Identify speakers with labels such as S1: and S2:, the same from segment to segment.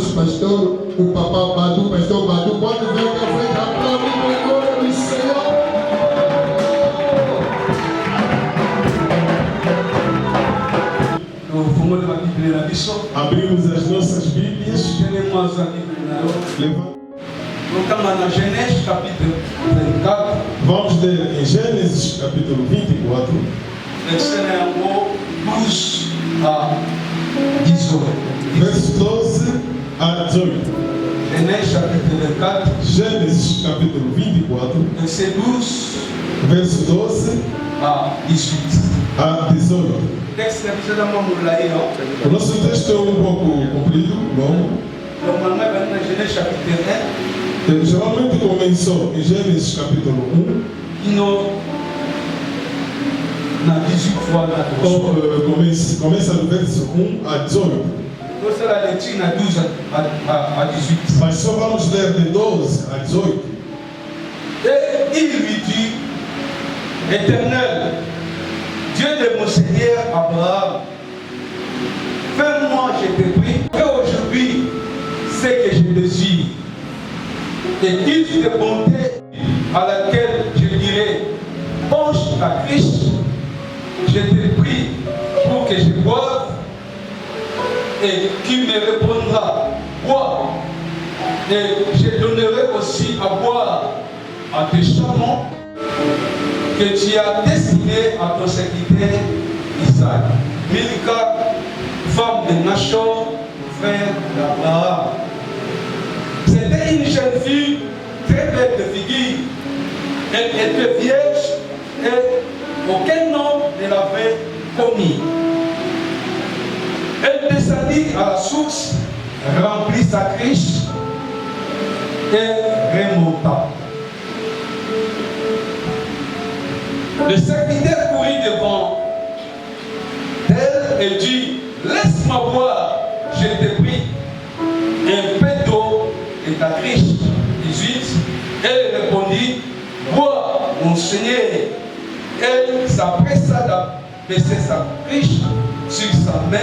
S1: nosso pastor, o papá Badu, pastor Badu, quando vem que frente a glória do Senhor.
S2: Abrimos as nossas Bíblias.
S3: Dans Genèse chapitre 24.
S2: Vamos ler em Gênesis capítulo 24.
S3: Verset 12 à 18.
S2: Verso 12 a 18.
S3: Genèse chapitre 24.
S2: Gênesis capítulo 24.
S3: Verset 12.
S2: Verso 12
S3: à 18.
S2: A 18. O nosso texto é um pouco comprido, longo.
S3: Normalement, dans Genèse chapitre 1.
S2: Geralmente começou em Gênesis capítulo 1.
S3: E na 18 fois na
S2: Começa do verso 1 a 18.
S3: Você vai ler na 12 a 18.
S2: Mas só vamos ler de 12 a 18.
S3: Et il lui dit, Éternel, Dieu de mon Seigneur Abraham, fais-moi, je te prie, que aujourd'hui, ce que je désire, et qu'il de bonté à laquelle je dirai, penche ta Christ, je te prie pour que je boive, et qu'il me répondra, bois, et je donnerai aussi à boire à tes chameaux que tu as destiné à ton serviteur Isaac. Milka, femme de Nachor, frère d'Abraham. C'était une jeune fille très belle de figure. Elle était vierge et aucun homme ne l'avait commis. Elle descendit à la source, remplit sa criche et remonta. Le serviteur courut devant elle et dit, laisse-moi boire, je te prie, un peu d'eau de ta criche. 18. Elle répondit, bois, mon Seigneur. Elle s'appressa d'abaisser sa criche sur sa main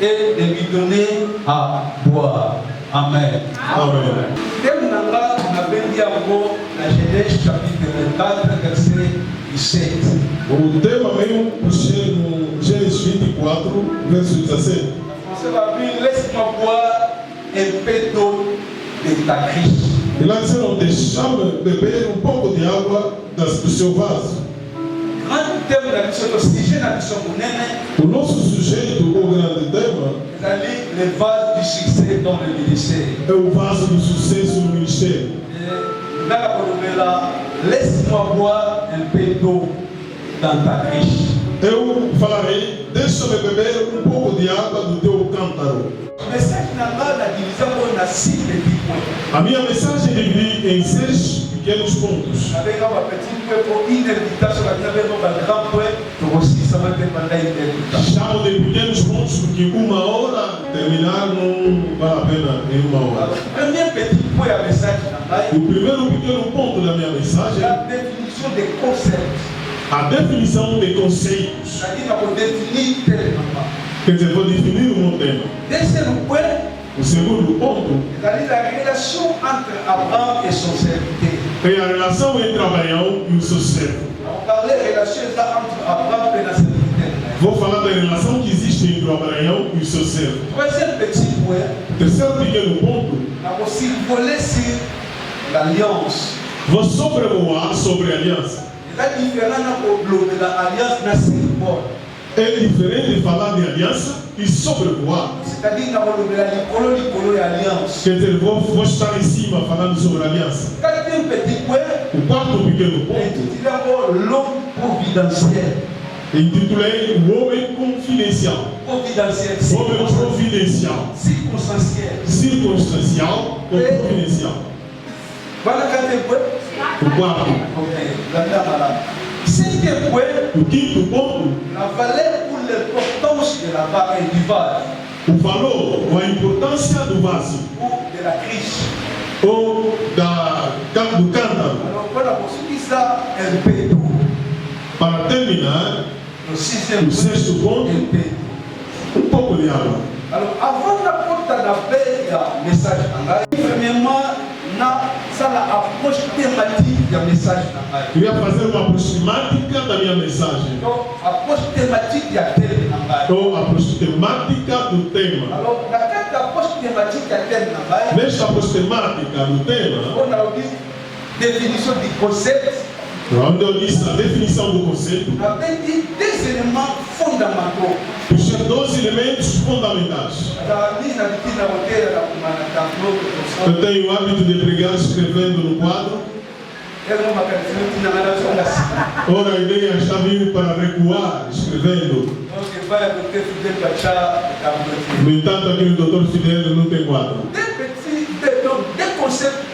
S3: et de lui donner à boire. Amen.
S2: Amen.
S3: Thème nanga na bendi yango na Genèse chapitre 24 verset 17.
S2: O tema mesmo puxei no Gênesis 24, verso 17.
S3: Français va dire, laisse-moi boire un peu d'eau de ta criche.
S2: E lá disseram, deixa-me beber um pouco de água do seu vaso.
S3: Grande thème da mission, le sujet da mission munene.
S2: O nosso sujeito, o grande tema,
S3: C'est le vase du succès dans le ministère.
S2: é o vaso do sucesso no ministério.
S3: Laisse-moi boire un peu d'eau dans ta criche.
S2: Eu falarei, deixa-me beber um pouco de água do teu cântaro. A minha mensagem divide em 6 pequenos pontos. Chamo de pequenos pontos porque uma hora terminar não vale a pena em uma hora. O primeiro pequeno ponto da minha mensagem é a definição de conceitos. Quer dizer, vou definir o meu tema. O segundo ponto
S3: la relation entre Abraham et son serviteur.
S2: é a relação entre Abraão e o seu servo.
S3: On parlait de relation entre Abraham et son serviteur.
S2: Vou falar da relação que existe entre o Abraão e o seu servo.
S3: Troisième petit point,
S2: Terceiro pequeno ponto,
S3: on a aussi volé sur l'alliance.
S2: vou sobrevoar sobre a aliança.
S3: C'est différent de l'alliance na symbole.
S2: É diferente falar de aliança e sobrevoar.
S3: C'est-à-dire qu'on a l'alliance.
S2: Quer dizer, vou estar em cima falando sobre a aliança.
S3: Quatrième petit point,
S2: O quarto pequeno ponto,
S3: intitulé l'homme providentiel.
S2: intitulei O Homem Confidencial.
S3: Providentiel,
S2: Homem providencial.
S3: circonstanciel.
S2: Circunstancial ou providencial.
S3: Voilà le quatrième point.
S2: O quarto.
S3: Ok, la dame là. Cinquième point,
S2: O quinto ponto,
S3: la valeur ou l'importance de la barre et du vase
S2: o valor ou a importância do vaso
S3: ou de la criche.
S2: ou do cântaro.
S3: Alors voilà, pour ce qui ça, un peu d'eau.
S2: Para terminar,
S3: Le sixième
S2: o sexto ponto,
S3: un peu d'eau.
S2: um pouco de água.
S3: Alors avant d'apporter Porta da veia mensagem na premièrement na sala approche thématique da mensagem na
S2: Queria fazer uma aproximática da minha mensagem.
S3: então approche thématique da thème na
S2: Ou a aproximática do tema.
S3: alors na carte approche thématique da thème na
S2: Nesta aproximática do tema,
S3: on a dit définition du concept
S2: onde eu disse a definição do conceito,
S3: avec des éléments fondamentaux.
S2: puxei 12 elementos fundamentais. Eu tenho o hábito de pregar escrevendo no quadro. Ora, a ideia está vindo para recuar escrevendo. No entanto, aqui no Dr. Fidel não tem quadro.
S3: Des concepts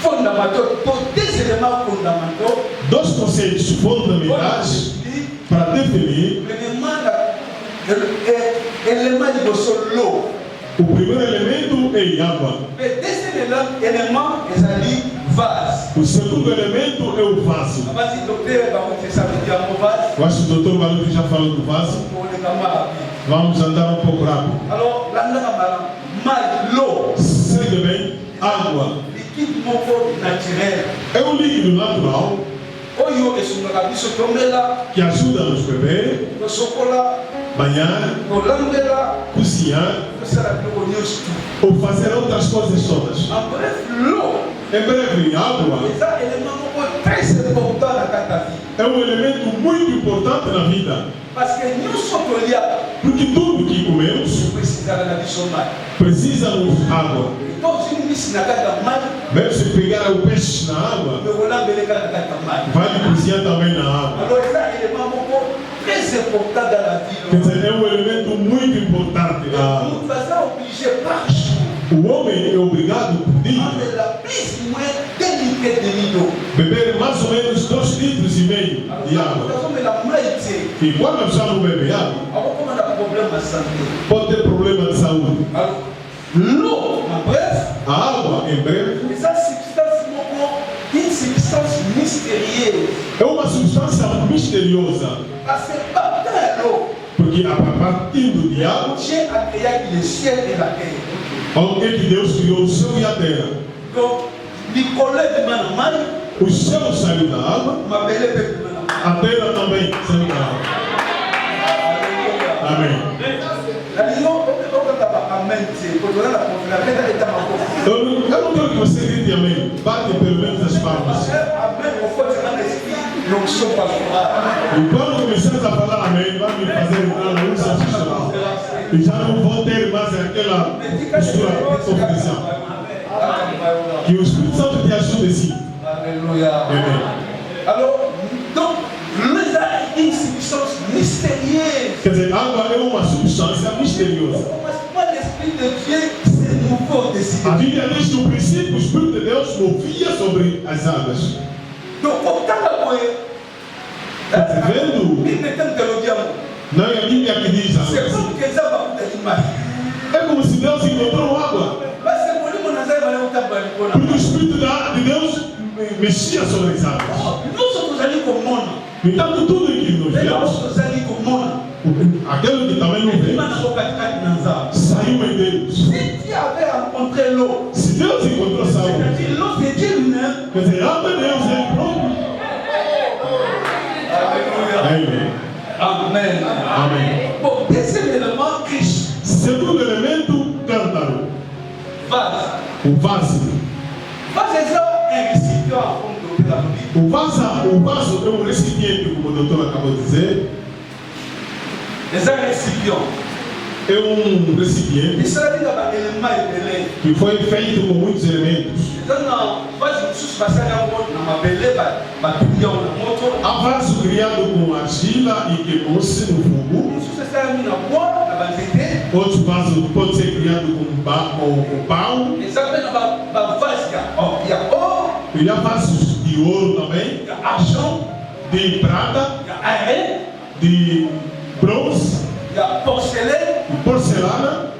S3: fondamentaux, des éléments fondamentaux.
S2: Dois conceitos fundamentais para definir.
S3: Élément de solo.
S2: O primeiro elemento é água.
S3: Desse élément, eles ali vase.
S2: O segundo elemento é o vaso.
S3: Mas o doutor vai saber que é um vase.
S2: Eu acho que o Dr. Baluti já falou do vaso. Vamos andar um pouco rápido.
S3: Alors, lá mais l'eau.
S2: Segue bem, água.
S3: Liquide naturel.
S2: É um líquido natural
S3: Oyo esungaka biso tomela,
S2: que ajuda a nos beber,
S3: tosokola,
S2: banhar,
S3: tolambela,
S2: cozinhar
S3: tosala biloko nyonso tu.
S2: ou fazer outras coisas todas.
S3: En bref, l'eau
S2: Em breve, a água
S3: eza élément moko très important na kati ya vie.
S2: é um elemento muito importante na vida,
S3: Parce que nyonso toliaka
S2: porque tudo que comemos
S3: esizaka na biso mai.
S2: precisa-nos água.
S3: Tozwi mbisi na kati ya mai,
S2: Mesmo se pegar o peixe na água,
S3: tokolambeleka na kati ya mai.
S2: vai cozinhar também na água.
S3: Alors eza élément moko très important dans la vie.
S2: Quer dizer, é um elemento muito importante na água.
S3: Nous faisons obligé par jour
S2: O homem é obrigado por dia
S3: de la plus ou moins 2 litres de d'eau.
S2: beber mais ou menos 2,5 litros de água.
S3: Tozomela mai te.
S2: E quando a pessoa não bebe água,
S3: Akokoma na problème de santé.
S2: pode ter problema de saúde.
S3: Alors, l'eau, en bref,
S2: A água, em breve,
S3: eza substance moko, une substance mystérieuse.
S2: é uma substância misteriosa,
S3: Parce que par l'eau,
S2: porque a partir de água,
S3: Dieu a créé le ciel et la terre.
S2: onde é que Deus criou o céu e a terra.
S3: Donc, Nicolas de Manamai,
S2: O céu saiu da água,
S3: ma belle de Manamai.
S2: a terra também saiu da água. Amém. Eu não quero que você grite amém. Bate pelo menos as palmas. E quando começarmos a falar amém, vai me fazer entrar na luz assistiral. E já não vou ter mais aquela postura de confissão. Que o Espírito Santo te ajude sim.
S3: Alléluia.
S2: Amém.
S3: Alors, donc, l'eau est une substance mystérieuse.
S2: Quer dizer, a água é uma substância misteriosa.
S3: Parce que moi, l'Esprit de Dieu s'est nouveau décidé.
S2: A Bíblia diz que no princípio o Espírito de Deus movia sobre as águas.
S3: Donc, au temps où
S2: Está vendo?
S3: il me tente de le dire,
S2: Não é a Bíblia que diz
S3: c'est
S2: assim.
S3: comme que ça va coûter l'image.
S2: É como se Deus encontrou água.
S3: Parce que moi, je ne sais pas où tu as
S2: Porque o Espírito de Deus mexia sobre as águas.
S3: nous sommes allés comme monde.
S2: No entanto, tudo que nós
S3: Mais nous
S2: vemos,
S3: sommes allés comme monde.
S2: aquele que também não
S3: Il
S2: vê,
S3: m'a dit,
S2: saiu em Deus.
S3: si tu avais rencontré l'eau,
S2: Se Deus encontrou essa água,
S3: c'est-à-dire l'eau, c'est Dieu lui-même.
S2: quer dizer, a água de Deus é próprio.
S3: Alléluia.
S2: Amém.
S3: Amen.
S2: Amém.
S3: Bon, deuxième élément, Christ.
S2: Segundo elemento, cântaro.
S3: Vase.
S2: O vaso.
S3: Vase é un récipient, comme la Bible.
S2: O vaso é um recipiente, como o doutor acabou de dizer.
S3: C'est un récipient.
S2: É um recipiente
S3: Il sera dit dans l'élément épelé.
S2: que foi feito com muitos elementos.
S3: Então, vase mususu basali yango na mabele batumbi yango na moto.
S2: Há vaso criado com argila e queimou-se no fogo.
S3: Mususu esali na bois na banzete.
S2: Outro vaso pode ser criado com pau.
S3: Eza mpe na bavase ya or,
S2: E há vasos de ouro também,
S3: ya argent,
S2: de prata,
S3: ya argent,
S2: de bronze,
S3: ya porcelaine.
S2: de porcelana.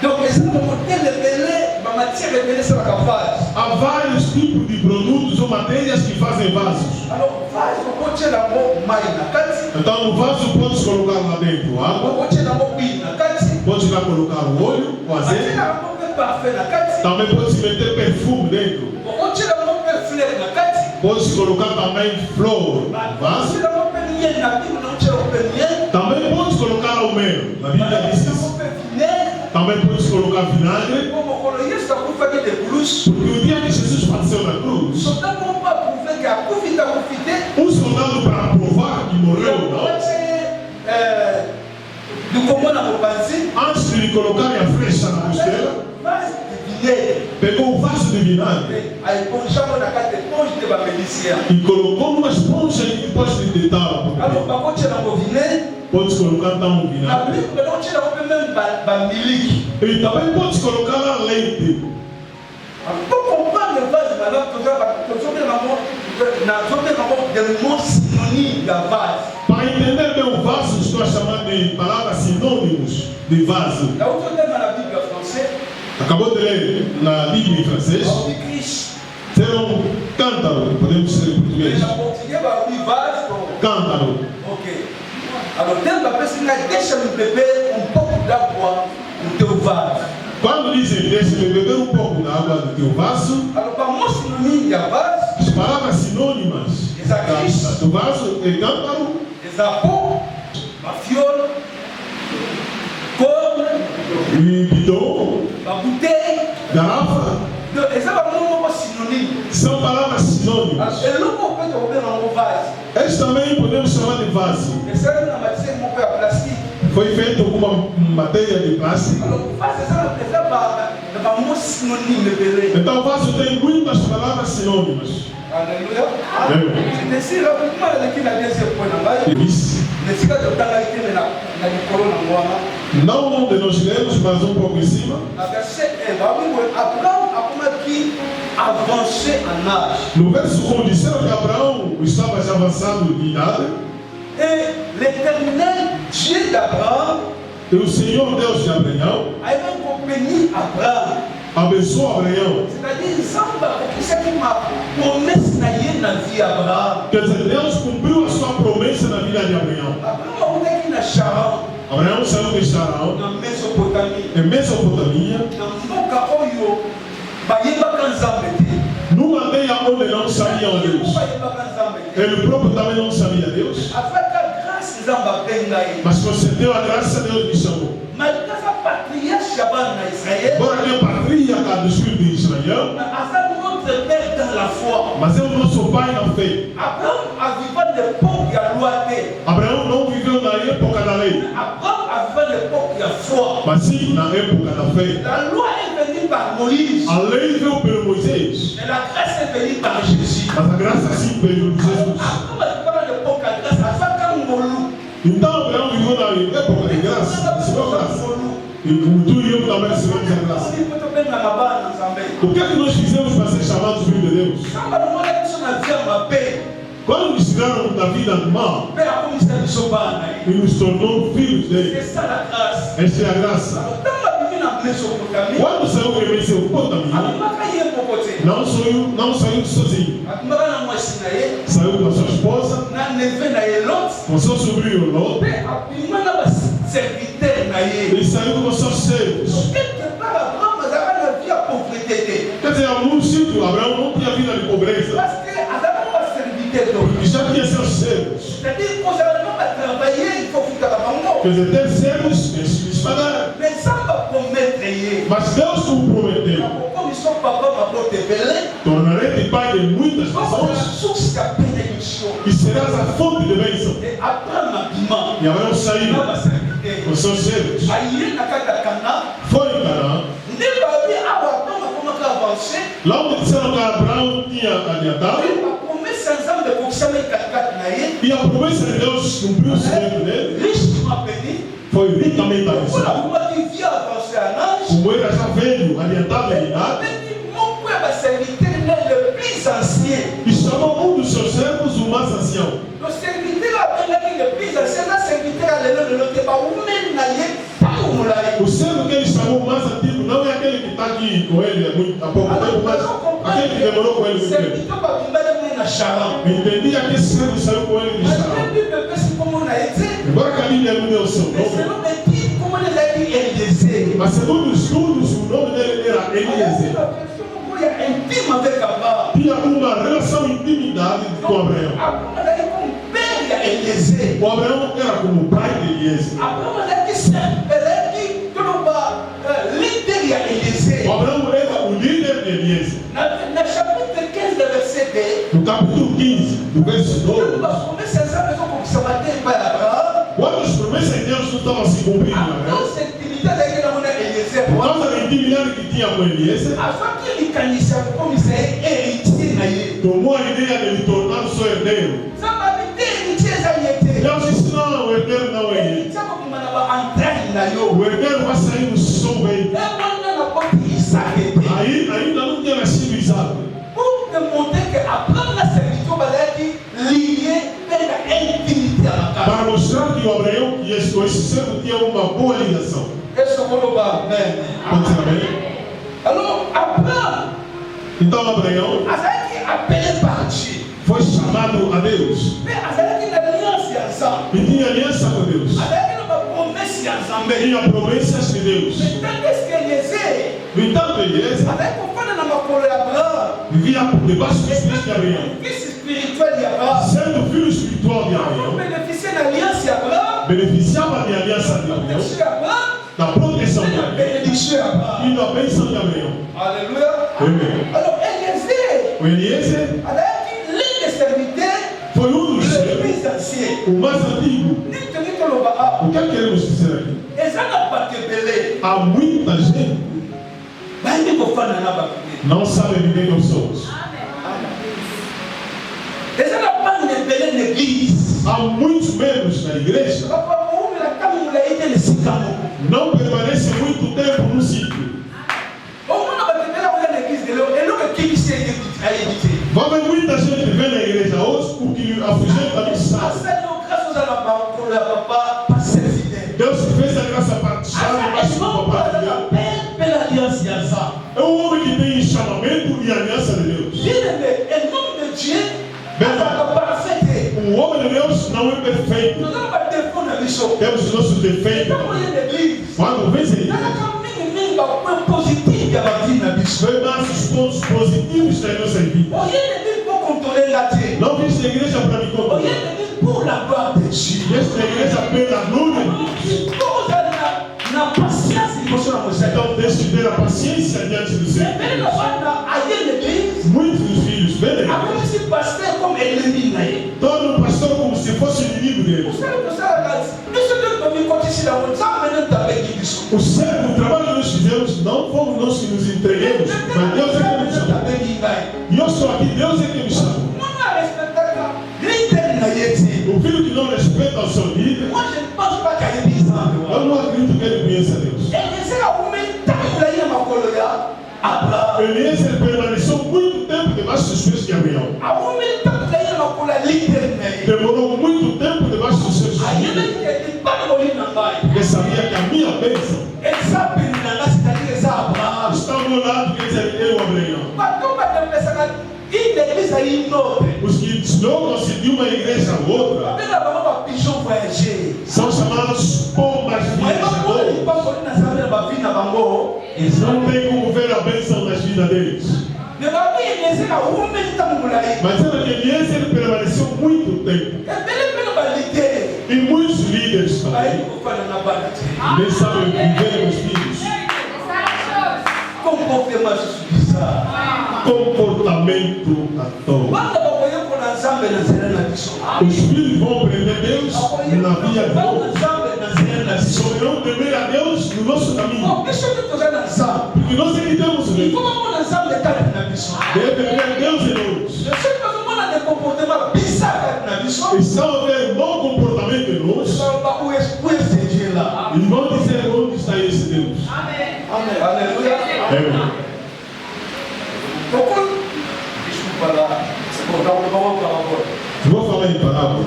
S3: Donc eza bamodele ebele bamatière ebele esalaka vase.
S2: Há vários tipos de produtos ou matérias que fazem vasos.
S3: Alors vase okotiela yango mai na kati,
S2: Então, no vaso pode colocar lá dentro água,
S3: okotiela yango bui na kati,
S2: Pode lá colocar o óleo, o azeite.
S3: atina ngombe parfait na kati.
S2: Também pode se meter perfume dentro.
S3: Okotina ngombe fleur na kati.
S2: Pode se colocar também flor no vaso.
S3: Okotina ngombe miel na Bíblia, não tira ngombe miel.
S2: Também pode colocar o mel. Na Bíblia diz
S3: Okotina
S2: isso.
S3: ngombe vinagre.
S2: Também pode se colocar vinagre.
S3: Como quando Yesu akufa de cruz.
S2: Porque o dia que Jesus faleceu na cruz,
S3: Soldado não pode provar que a cruz está confidente.
S2: soldado para provar que morreu, não?
S3: Do comum na mopanzi.
S2: Antes de lhe colocarem a flecha na costela,
S3: Mas de vinagre.
S2: pegou um vaso de vinagre
S3: Aí ponchamos na kati ponche de bamelícia.
S2: e colocou numa esponja e depois de deitava.
S3: Alors par tira ngo vinagre.
S2: Pode colocar então o
S3: Na
S2: vinagre.
S3: Bíblia não tira ngombe même bamiliki.
S2: E também pode colocar lá leite.
S3: Pour comprendre le vase, maintenant, tu as synonyme da vase.
S2: Para entender bem o vaso, estou a chamar de palavras sinônimos de vaso.
S3: Là où tu es dans la Bible française,
S2: Acabou de ler na Bíblia em francês.
S3: on dit Christ.
S2: Ser cântaro, podemos dizer em português.
S3: Mais en portugais, on dit vase.
S2: Cântaro.
S3: Ok. Alors, dès que la personne deixa le bébé un pouco d'água no teu vaso.
S2: Quando dizem deixe-me beber um pouco da água do teu vaso,
S3: Alors, par mon synonyme, il y a vase,
S2: as palavras sinônimas do vaso é cântaro,
S3: des apôts, ma fiole, corne,
S2: e bidon,
S3: ma bouteille.
S2: garrafa.
S3: Donc, et ça va vraiment synonyme.
S2: São palavras sinônimas.
S3: Et l'eau qu'on peut trouver dans le vase.
S2: Estes também podemos chamar de vaso.
S3: Et ça, on a matière mon père plastique.
S2: Foi feito com uma matéria de plástico.
S3: Alors, vase, ça va mon synonyme de belé.
S2: Então o vaso tem muitas palavras sinônimas.
S3: Alléluia.
S2: Amen.
S3: C'est ainsi, rapidement, avec la deuxième point dans la vie.
S2: Isso.
S3: Les cigares de temps été dans le colon en moi.
S2: Não de nós lemos, mas um pouco em cima.
S3: La verset 1, Abraham a commencé à avancer en âge.
S2: No verso 1 disseram que Abraão estava já avançado de idade.
S3: Et l'éternel Dieu d'Abraham
S2: E o Senhor Deus de Abraão
S3: a accompagné Abraham.
S2: abençoou Abraão.
S3: C'est-à-dire, Zamba, c'est qui m'a promesse na vie Abraham.
S2: Quer dizer, Deus cumpriu a sua promessa na vida de Abraão.
S3: Abraham a été na Charan,
S2: Abraão saiu de Charão,
S3: na Mésopotamie.
S2: em Mesopotâmia,
S3: Na mboka oyo bayebaka Nzambe te.
S2: numa aldeia onde não sabiam Deus.
S3: Bayebaka Nzambe te.
S2: Ele próprio também não sabia Deus,
S3: Avec la grâce Nzambe abenga ye.
S2: mas concedeu a graça, Deus lhe chamou.
S3: Malgré sa patriarche Shaban na Israël,
S2: Agora ele é patriarca dos filhos de Israel,
S3: Asa notre père dans la foi.
S2: mas é o nosso pai na fé.
S3: Abraham a vécu l'époque de la loi te.
S2: Abraão não viveu na época da lei,
S3: Abraham a vécu l'époque de la foi.
S2: mas sim na época da fé.
S3: La loi est venue par Moïse,
S2: A lei veio pelo Moisés,
S3: mais la grâce est venue par Jésus.
S2: mas a graça sim veio por Jesus.
S3: Abraham a vécu l'époque de la grâce, a vécu un molou.
S2: Então Abraão viveu na época de graça, recebeu graça. E tu e eu também recebemos a graça. O que é que nós fizemos para ser chamados filhos de Deus? Quando nos tiraram da vida mal e nos tornou filhos dele, esta é a graça. Quando saiu de Mesopotâmia, não saiu sozinho. Saiu com a sua esposa, com seu sobrinho Ló, e saiu com seus servos. Quer dizer, em algum sítio, Abraão não tinha vida de pobreza, porque já tinha seus servos. Quer dizer, ter servos, eles pagaram. Mas Deus não prometeu: tornarei-te pai de muitas nações e serás a fonte de bênção. E Abraão saiu com seus servos. Foi em Canaã. Lá onde disseram que Abraão tinha adiantado, e a promessa de Deus cumpriu-se dentro dele, foi ricamente abençoado. Como era já velho, adiantado em idade, e chamou um dos seus servos o mais ancião. O servo que ele chamou o mais antigo não é aquele que está aqui com ele há pouco tempo, mas aquele que demorou com ele muito tempo. Entendia que esse servo saiu com ele de Charão. Agora que a Bíblia não deu o seu nome, Mas segundo os estudos, o nome dele era Eliezer.
S3: Intime avec Abraham.
S2: Tinha uma relação intimidade com Abraão.
S3: Abraham era como père de Eliezer.
S2: O Abraão era como o pai de Eliezer.
S3: Abraham era que líder de Eliezer.
S2: O Abraão era o líder de Eliezer.
S3: No chapitre 15 do verset 10,
S2: No capítulo 15, do verso 12, quando as promessas de Deus não estavam se cumprindo, por causa da intimidade que tinha com Eliezer, tomou a ideia de ele tornar o seu herdeiro. Deus disse: não, o herdeiro não é ele. O herdeiro vai sair do seu ventre. Aí ainda não tinha nascido Isaac.
S3: Pour démontrer que Abraham a servitude liée vers la intimité à la
S2: Para mostrar que o Abraão e esse servo tinham uma boa ligação.
S3: Est-ce qu'on le va? Amen.
S2: Pode ser amém?
S3: Alors, Abraham
S2: Então Abraão
S3: a été appelé par Dieu.
S2: foi chamado a Deus
S3: Mais a été une alliance ensemble.
S2: e tinha aliança com Deus.
S3: A été une promesse ensemble.
S2: Tinha promessas de Deus.
S3: Mais tant que Eliezer
S2: No entanto, Eliezer
S3: a été confié dans ma colère Abraham,
S2: vivia por debaixo dos pés de Abraão.
S3: fils spirituel d'Abraham,
S2: Sendo filho espiritual de
S3: pour
S2: Abraão,
S3: bénéficier de l'alliance d'Abraham,
S2: beneficiava de aliança de Abraão,
S3: protection d'Abraham,
S2: da proteção de
S3: et la
S2: Abraão
S3: bénédiction d'Abraham.
S2: e da bênção de Abraão.
S3: Alléluia.
S2: Amém.
S3: Alors, Eliezer
S2: O Eliezer
S3: a été l'un des serviteurs
S2: foi dos
S3: le
S2: servos,
S3: plus ancien.
S2: o mais antigo. O que queremos dizer aqui? Há muita gente que não sabe viver nos sonhos. Há muitos membros na igreja não permanecem muito tempo no sítio. Vai ver muita gente vivendo na igreja hoje porque afugenta da missão. Deus que fez a graça para te chamar mais uma parte de Deus. É um homem que tem chamamento e aliança de Deus. O homem de Deus não é perfeito. Temos os nossos defeitos. Quando vem a igreja, vê mais os pontos positivos da nossa vida. Não vem a igreja para me controlar. Esta igreja pela glória de Deus. Então deixe de ter a paciência diante do Senhor. Muitos dos filhos vêm da igreja. Tornam o pastor como se fosse inimigo dele. O servo, o trabalho que nós fizemos, não fomos nós que nos entregamos, mas Deus é que nos chamou. E eu estou aqui, Deus é que me chamou. O filho que não respeita o seu líder, eu não acredito que ele conheça Deus. Eliezer permaneceu muito tempo debaixo dos pés de Abraão. Demorou muito tempo debaixo dos seus pés. Porque sabia que a minha bênção está ao meu lado, quer dizer, eu, Abraão. Os que deslocam-se de uma igreja a outra são chamados pombas viajadoras. Eles não têm como ver a bênção nas vidas deles. Mas era que Eliezer permaneceu muito tempo. E muitos líderes também nem sabem viver os filhos. Comportamento à toa. Os filhos vão aprender Deus na via de Deus. Só irão temer a Deus no nosso caminho. Porque nós acreditamos nele. Deve ter Deus em nós. E se houver mau comportamento em nós, eles vão dizer onde está esse Deus.
S3: Aleluia.
S2: Amém. Vou falar em parábola.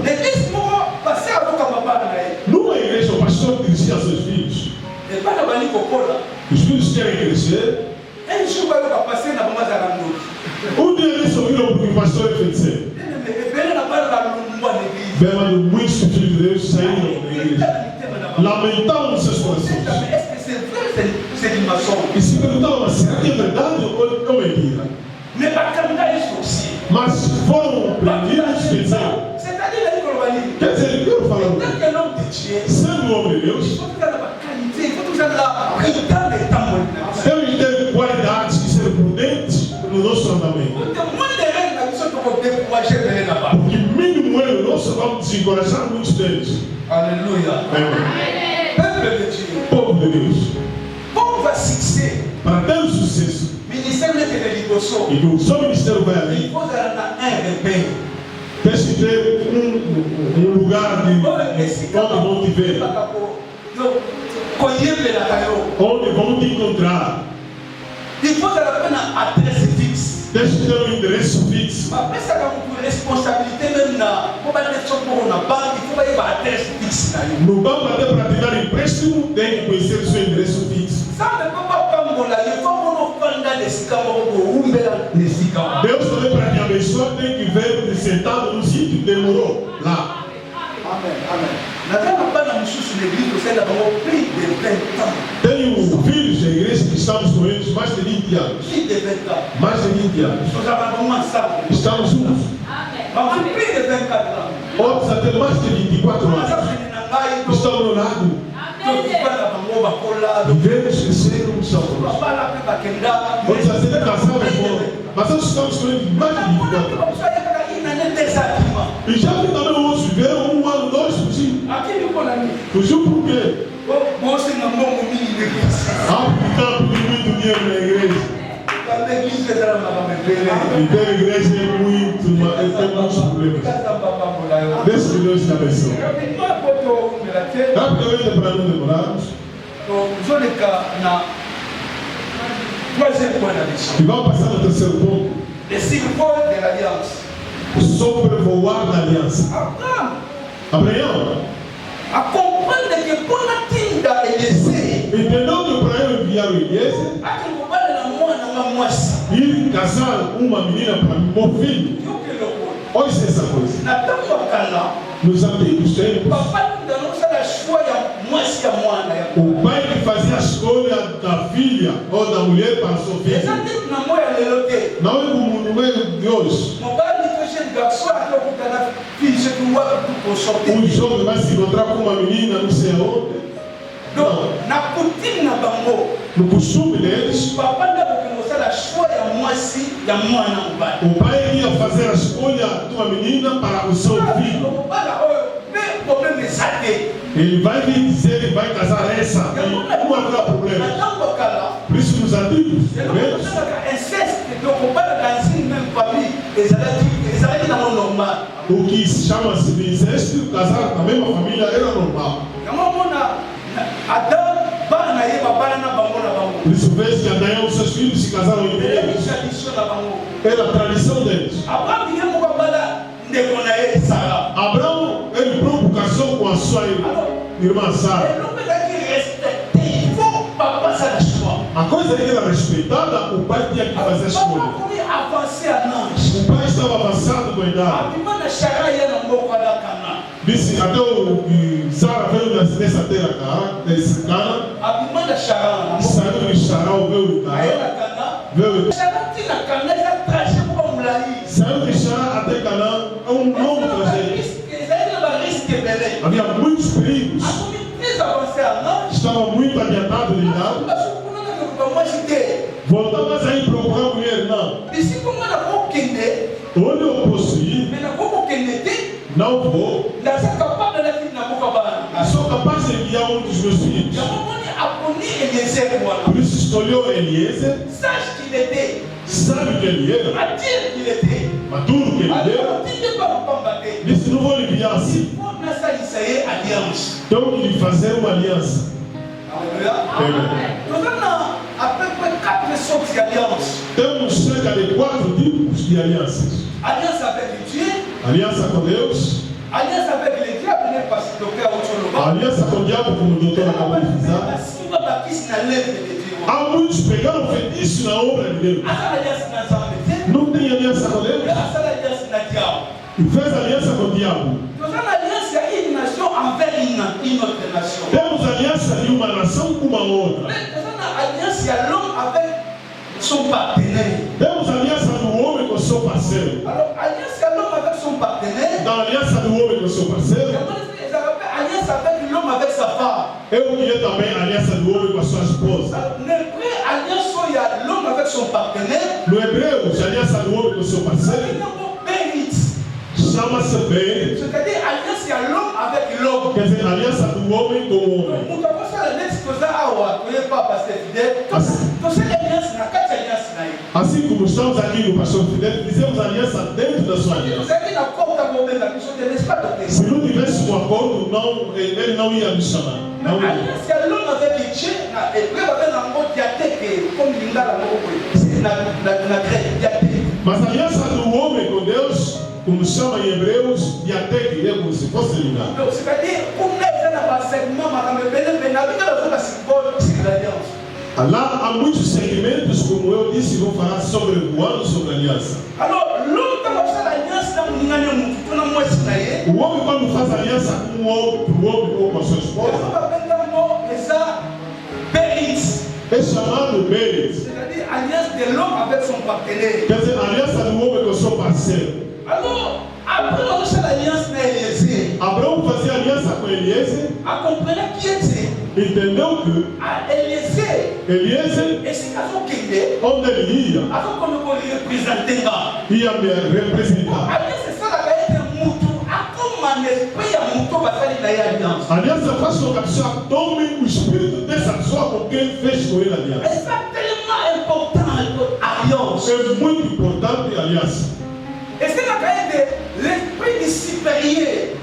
S2: Numa igreja, o pastor dirigia a seus filhos. Os filhos querem crescer. Um dia eles ouviram porque o pastor é feiticeiro. Vendo muitos filhos de Deus saíram da igreja. Lamentavam nos seus corações.
S3: maçon.
S2: E se perguntavam, será que é verdade ou mentira?
S3: Mais bakanga isso aussi.
S2: Mas foram prendidos, quer dizer,
S3: C'est-à-dire la Nicolabani.
S2: quer dizer, eu quero falar,
S3: Tant que l'homme de Dieu,
S2: sendo homem de
S3: il
S2: Deus,
S3: faut que la qualité, il faut que la rigueur des temps.
S2: temos que ter qualidades e ser prudentes no nosso andamento.
S3: Moins de règles, la mission que vous décourager de là-bas.
S2: Porque mínimo é, nós vamos desencorajar muitos deles.
S3: Alléluia.
S2: Amém.
S3: Peuple de Dieu.
S2: Povo de Deus,
S3: Pour va succès,
S2: para ter sucesso
S3: ministère de l'éducation,
S2: e que o seu ministério vai
S3: il
S2: além,
S3: faut avoir un repère.
S2: tem que ter lugar de onde vão te ver, onde vão te encontrar.
S3: Il faut avoir une adresse fixe.
S2: Tem que ter endereço fixo.
S3: Après ça, quand vous avez responsabilité, même là, pour pas être sur pour une banque, il faut avoir une adresse fixe.
S2: No banco, até para te dar empréstimo, tem que conhecer o seu endereço fixo.
S3: Ça ne peut pas prendre là, il faut qu'on prenne les sicamores pour ouvrir les sicamores.
S2: Deus também, para te abençoar, tem que ver sentado no sítio, demorou lá.
S3: Amen, amen. Nous n'avons pas dans l'église, nous avons plus de 20 ans.
S2: Tenho filhos da igreja que estamos com eles mais de 20 anos.
S3: Plus de 20 ans.
S2: Mais de 20 anos.
S3: Nous avons ensemble.
S2: Estamos juntos.
S3: Amen. Plus de 24 ans.
S2: Outros até mais de 24 anos. Estamos no lado. Vivemos, cresceram, somos. Outros até casaram fora. Mas nós estamos com eles mais de 24 anos. E já que também outros viveram 1 ano, 2, fugiu. Fugiu por quê? Ah, porque está muito dinheiro na igreja. E ter igreja é muito, tem muitos problemas. Deixa que Deus te abençoe. Rapidamente, para não demorarmos. E vamos passar no terceiro ponto.
S3: Le symbole de l'alliance.
S2: O sobrevoar da aliança. Abraão.
S3: A compreender que pour la tinda Eliezer,
S2: Entendeu que para eu enviar o Eliezer,
S3: a que o pai na moça,
S2: ir casar uma menina para meu filho.
S3: eu que louco.
S2: Olha essa coisa.
S3: Na tampa cana,
S2: Nos antigos tempos,
S3: papai ainda não sabe a escolha moça moana.
S2: o pai que fazia a escolha da filha ou da mulher para seu filho.
S3: Exatamente na moia lelote.
S2: Não é como no meio de hoje.
S3: Mon père dit que j'ai de garçon à l'eau pour la fille, je dois pour sortir.
S2: Um jovem vai se encontrar com uma menina, não sei aonde.
S3: Donc, na coutume na bango,
S2: No costume deles,
S3: papa ainda porque não sabe a escolha moça da moana o pai.
S2: o pai ia fazer a escolha de uma menina para o seu filho.
S3: O pai lá, o problema é saber.
S2: Ele vai lhe dizer que vai casar essa. Não haverá problema.
S3: Na tampa cana.
S2: Por isso, nos antigos
S3: Eu não
S2: tempos,
S3: consigo inceste, que o pai da ensino mesmo família, eles eram normal.
S2: o que se chama-se de incesto, casar na mesma família era normal.
S3: Adão, bana e babana na bango na bango.
S2: Por isso, vê que Adão e seus filhos se casaram entre
S3: Ele é
S2: eles.
S3: tradição na bango.
S2: Era a tradição deles.
S3: Abraão vinha com babana de conaê Sara.
S2: Abraão, ele próprio casou com a sua irmã Sara.
S3: Ele não precisa que respeitar. Vou passar a sua.
S2: A coisa era respeitada, o pai tinha que fazer a escolha.
S3: Vamos avançar a nós.
S2: O pai estava avançado com a
S3: A
S2: idade.
S3: irmã da Xaraia não vou falar cana.
S2: Disse, até o Sara veio dessa terra, desse Cana.
S3: A irmã da Xaraia,
S2: Saiu de Xarau, veio de
S3: aí
S2: Cana.
S3: na cana.
S2: Veio
S3: Xaraia tinha cana, já traz para um laí.
S2: Saiu de Xará até Canaã, é um longo trajeto. Havia muitos perigos. Estava muito adiantado de idade. Voltava a ir procurar mulher, não. Onde eu posso ir? Não vou. Sou capaz de enviar um dos meus filhos. Por isso escolheu Eliezer. Sabe o que ele era? Maduro que ele era. Disse, não vou lhe enviar assim. Tenho que lhe fazer uma aliança. Temos cerca de 4 tipos de alianças. Aliança com Deus. Aliança com o diabo, como o doutor acabou de dizer. Há muitos que pegaram feitiço na obra de Deus. Não tem aliança com Deus. E fez aliança com o diabo. Temos aliança de uma nação com uma outra.
S3: son partenaire.
S2: Temos aliança do homem com seu parceiro.
S3: Alors, alliance à l'homme avec son partenaire.
S2: Na aliança do homem com seu parceiro,
S3: Alliance avec l'homme avec sa femme.
S2: eu queria também a aliança do homem com a sua esposa.
S3: Alors, alliance il y a l'homme avec son partenaire.
S2: No Hebreus, a aliança do homem com seu parceiro chama-se bem.
S3: C'est-à-dire alliance il y a l'homme avec l'homme.
S2: Quer dizer, a aliança do homem com o homem.
S3: Nous avons fait la next chose à Awa, tu n'es pas pasteur fidèle. Tu sais l'alliance, na quatre alliances na aí.
S2: Assim como estamos aqui no pastor Fidel, fizemos aliança dentro da sua aliança.
S3: Você aqui na porta do momento da pessoa tem espaço de
S2: Se não tivesse um acordo, não, ele não ia me chamar. Não ia.
S3: alliance il y a l'homme avec Dieu, na et puis avec un mot diathèque, comme l'ingala c'est na grec diathèque.
S2: Mas a aliança do homem com Deus, como chama em Hebreus, e até que é como se fosse ligado.
S3: Donc c'est-à-dire, pour nous, c'est un segment, mais la vie de la symbole, c'est l'alliance.
S2: Lá há muitos segmentos, como eu disse, vou falar sobre o ano sobre a aliança.
S3: Alors, l'homme qui a fait l'alliance,
S2: o homem, quando faz aliança com o homem ou com a sua esposa, é chamado Berit.
S3: C'est-à-dire alliance de l'homme avec son partenaire.
S2: Quer dizer, a aliança do homem com o seu parceiro.
S3: Alors, après on fait l'alliance avec Eliezer.
S2: Abraão fazia aliança com Eliezer.
S3: A compreender qui était.
S2: Entendeu que Eliezer,
S3: esse caso que
S2: onde ele ia,
S3: como ele representar,
S2: ia me representar.
S3: A
S2: aliança faz com que a pessoa tome o espírito dessa pessoa com quem fez com ele aliança.
S3: É tellement alliance.
S2: É muito importante a aliança.
S3: Esse é l'esprit du supérieur.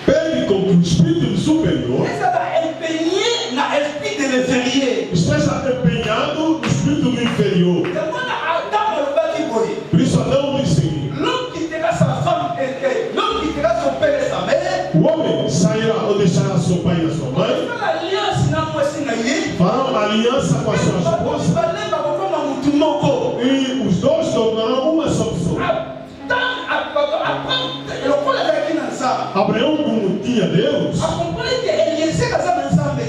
S2: Pede com que o espírito superior esteja empenhado no espírito do inferior. Por isso Adão disse: o homem sairá ou deixará seu pai e a sua mãe, farão aliança com a sua esposa, e os dois tornarão uma só pessoa. Abraão, como tinha Deus,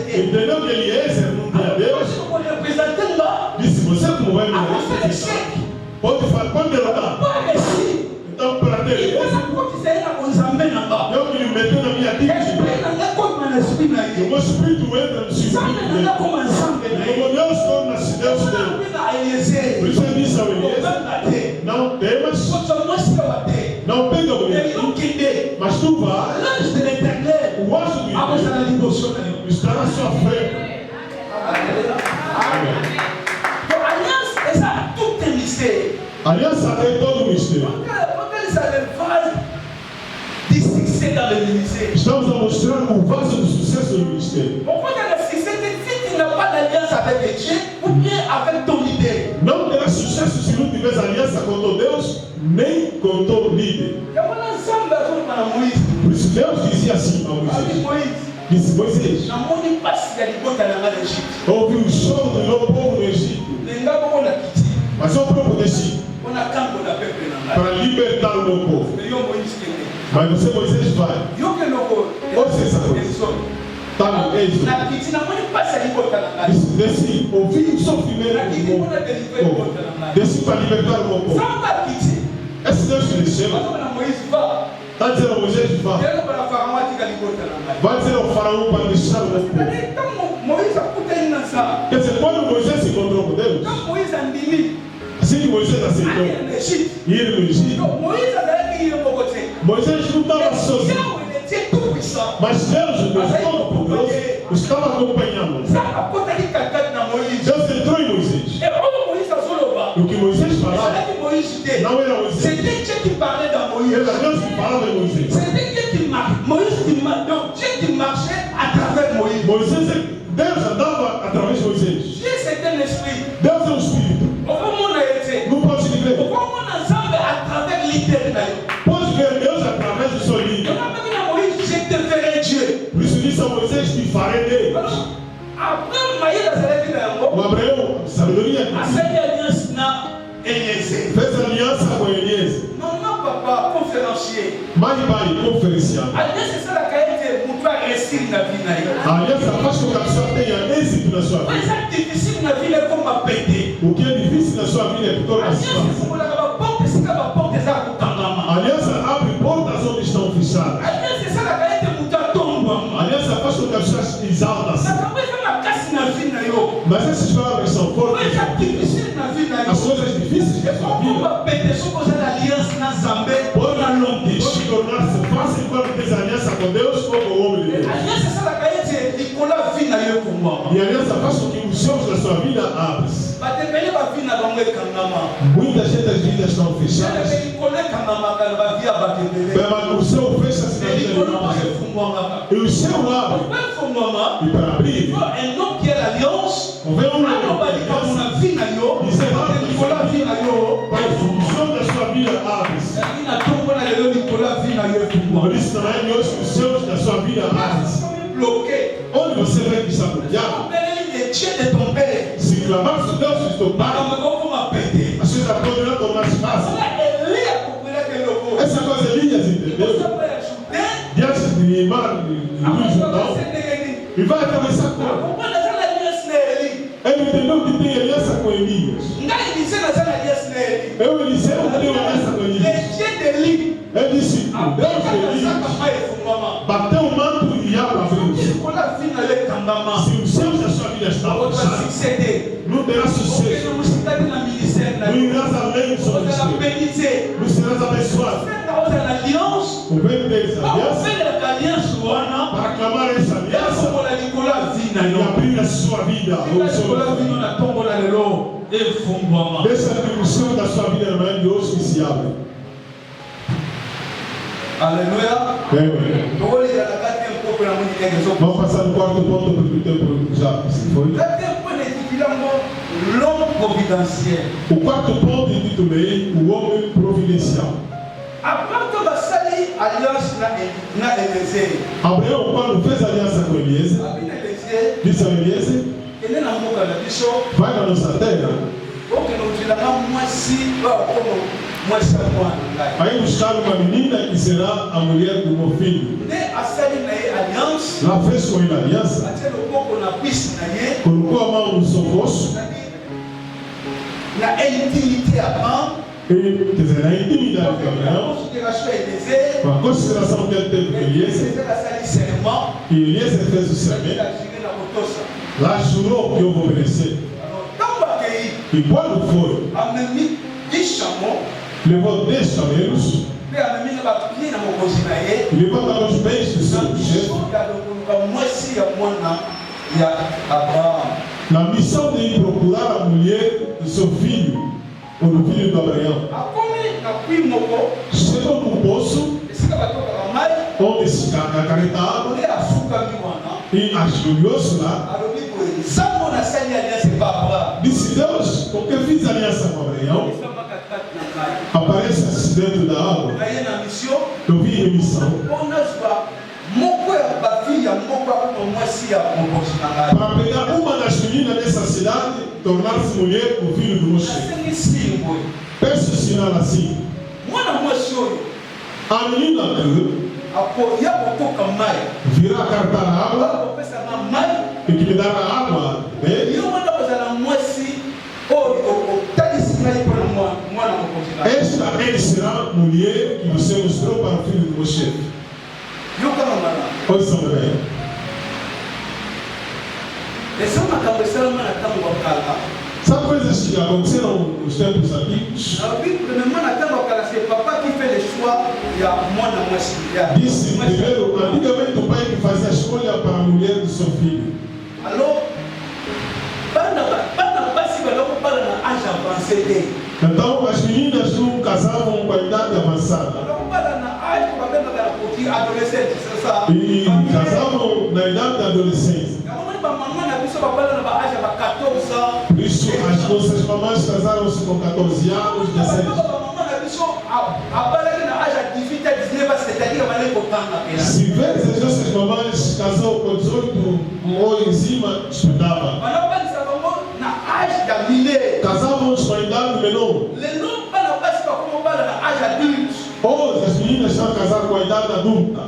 S2: entendeu que Eliezer não tinha Deus, disse: você como vai me representar, pode derrotar. Então, para ter eu que lhe meteu na minha dízima, o meu espírito entra no seu espírito. Como Deus torna-se Deus dele. Por isso ele disse ao Eliezer: não temas, não pega o medo, mas tu vá, o anjo do Deus estará à sua frente. Aliança é todo o mistério. Estamos a mostrar o vaso do sucesso do ministério. Não terá sucesso se não tiver aliança com teu Deus, nem com teu líder. Por isso Deus dizia assim a Moisés: disse Moisés, ouvi o choro do meu povo no Egito, mas eu próprio desci para libertar o meu povo. Mas você, Moisés, vai. Ouça essa coisa. Está no Êxodo. Desci, ouvi o sofrimento do meu povo. Desci para libertar o meu povo. Esse Deus que lhe chama está dizendo a Moisés: vá. Vai dizer ao faraó para deixar o meu povo. Quer dizer, quando Moisés se encontrou com Deus, assim que Moisés aceitou ir no Egito, Moisés não estava sozinho, mas Deus, o Deus Todo-Poderoso, estava acompanhando. Deus entrou em Moisés. O que Moisés falava não era Moisés, era Deus que falava em Moisés. Deus andava através de Moisés. Deus é um espírito. Não pode ver. Pode ver Deus através do seu líder. Por isso disse a Moisés: te farei Deus. O Abraão, sabedoria, fez aliança com Eliezer. Mãe pai conferenciado. A aliança faz com que a pessoa tenha êxito na sua vida. O que é difícil na sua família que torna se fácil. A aliança abre portas onde estão fechadas. A aliança faz com que as pessoas exaltam-se. Mas essas palavras são fortes. As coisas difíceis da sua vida podem se tornar-se fáceis quando tens aliança com Deus ou com o homem de Deus. E a aliança faz com que os céus da sua vida abrem-se. Muita gente as vidas estão fechadas. O céu fecha-se na vida de nós. E o céu abre. E para abrir, convém para a função da sua vida abre-se. Por isso também hoje os céus da sua vida abrem-se. Onde você vê que está bloqueado, se clamar se Deus de teu pai, as coisas poderão tornar-se fáceis. Essa coisa Elias entendeu. Diante de Neymar e Luiz Jordão, e vai atravessar com ele entendeu que tem aliança com Elias. Eu Eliseu não tenho aliança com Elias. Ele disse, o Deus de Elias bateu o manto e abriu-se. Se os céus da sua vida estão fechados, não terá sucesso. Não irás além do seu destino. Não serás abençoado. O bem deles aliança para clamar essa aliança e abrir a sua vida. Deixa que o céu da sua vida na manhã de hoje que se abre.
S3: Aleluia.
S2: Vamos passar no quarto ponto porque o tempo já se foi.
S3: L'homme providentiel.
S2: O quarto ponto intitulei o homem providencial. Abraão, quando fez aliança com Eliezer, disse a Eliezer: vai na nossa terra. Aí buscaram uma menina que será a mulher do meu filho. Lá fez com ele aliança, colocou a mão no seu rosto, quer dizer, na intimidade de Abraão, com a consideração que ele teve com Eliezer, e Eliezer fez o sermão, lá jurou que eu vou obedecer. E quando foi, levou 10 camelos, levou também os bens do seu chefe, na missão de ir procurar a mulher do seu filho, ou do filho de Abraão. Chegou num poço, onde se carreta água, e ajoelhou-se lá. Disse: Deus, porque fiz aliança com Abraão, aparece dentro da água. Eu vi em missão para pegar uma das meninas dessa cidade, tornar-se mulher com o filho do meu chefe. Peço o sinal assim. A menina virá cartar a água e que me dará água. Esta ele será a mulher que você mostrou para o filho do meu chefe. Ouçam bem. Sabe coisas que aconteceram nos tempos antigos? Disse primeiro, antigamente o pai que fazia a escolha para a mulher do seu filho. Então as meninas não casavam com a idade avançada. E casavam na idade da adolescência. Por isso as nossas mamães casaram-se com 14 anos, 16. Se vezes as nossas mamães casaram com 18 ou em cima, estudavam. Casávamos com a idade menor. Hoje as meninas estão casadas com a idade adulta.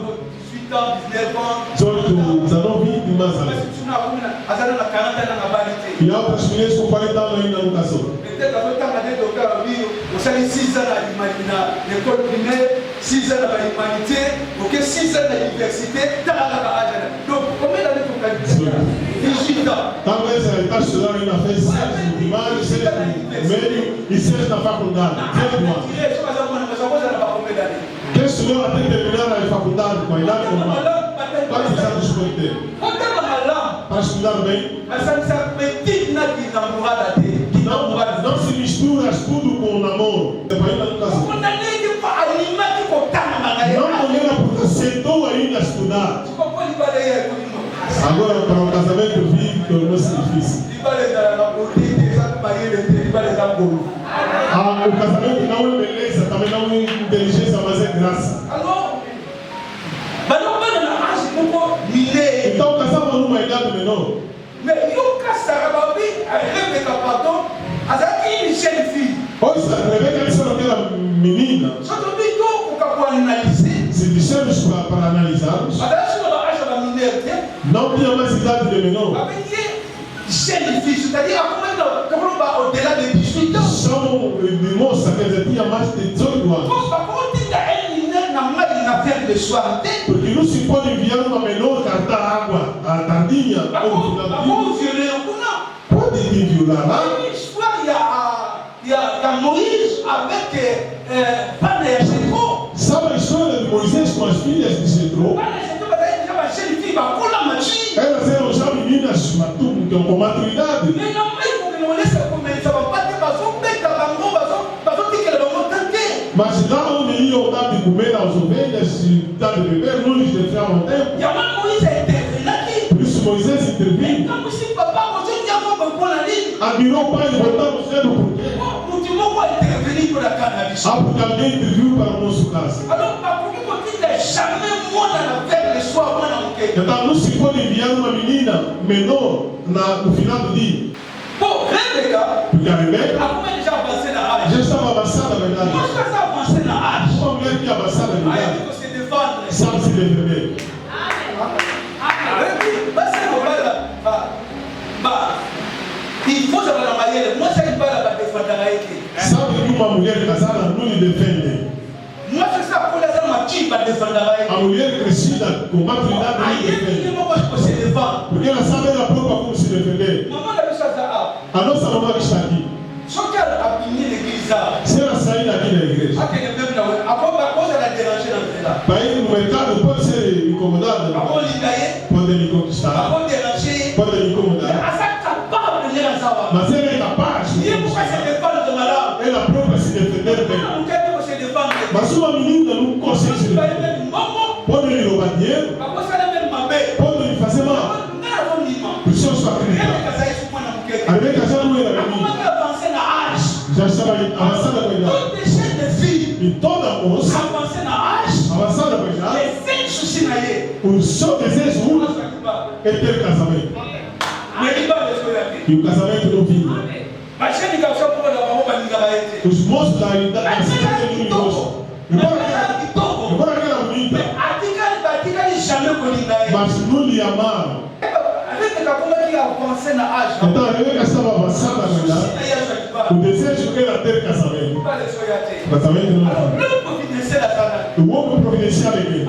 S2: 18, 19, 20 mais anos. E há outras mulheres com 40 anos ainda não casou.
S3: Peut-être avant de temps de docteur vous savez 6 ans à l'école primaire, 6 ans à l'humanité, 6 ans à l'université, donc combien d'années pour qualifier? 18 ans.
S2: Tant que c'est l'état cela, il a fait 16 primaires, 16 médias, il sait la faculté. Qu'est-ce que a terminé la faculté? Quand il a pas que ça nous souhaite. Parce que là, não se mistura tudo com o namoro. Não mulher porque sentou ainda a estudar. Agora para o casamento vir tornou-se difícil. O casamento não é beleza, também não é inteligência, mas é graça. Então casamos numa idade menor.
S3: Mais yo kasara babi avec pardon azaki une jeune fille.
S2: Hoje a Rebeca disse aquela menina.
S3: Só que o que analiser.
S2: Se dissemos para analisarmos. Não tinha mais idade de menor.
S3: Jeune fille, c'est-à-dire comment va au-delà de 18 ans.
S2: Chamam de moça, quer dizer, tinha mais de 18 anos. Porque não se pode enviar uma menor cantar água à tardinha. Pode te violar lá.
S3: Il y a Moïse avec Pana et Jétro.
S2: Sabe a história de Moisés com as filhas de Jétro? Elas eram já meninas com maturidade. Mas lá onde iam dar de comer às ovelhas e dar de beber, não lhes deixavam tempo. Por isso Moisés interviu. Admirou o pai e voltaram cedo por quê? Porque alguém interviu para o nosso caso. Então não se pode enviar uma menina menor no final do dia. Porque a Rebeca já estava avançada, na verdade. Uma mulher que é avançada, na verdade, sabe se defender. Sabe que uma mulher casada não lhe defende. A mulher crescida com maturidade não lhe defende. Porque ela sabe ela própria como se defender. A nossa mamãe que está aqui. Se ela sair daqui da igreja, para ir no mercado pode ser incomodada. Pode lhe conquistar. Pode lhe incomodar. Mas ela é capaz. Ela própria se defender bem. Mas uma menina não consegue se defender. Pode lhe roubar dinheiro. Pode lhe fazer mal. Precisa só acreditar. A Rebeca já não era menina. Já estava avançada com a idade. E toda moça avançada com a idade, o seu desejo único é ter casamento. E o casamento não vinha. Os moços da cidade de Minas, embora aquela bonita, mas não lhe amaram. Então a Rebeca estava avançada na idade. O desejo era ter casamento. Casamento não é. O homem providencial é quem?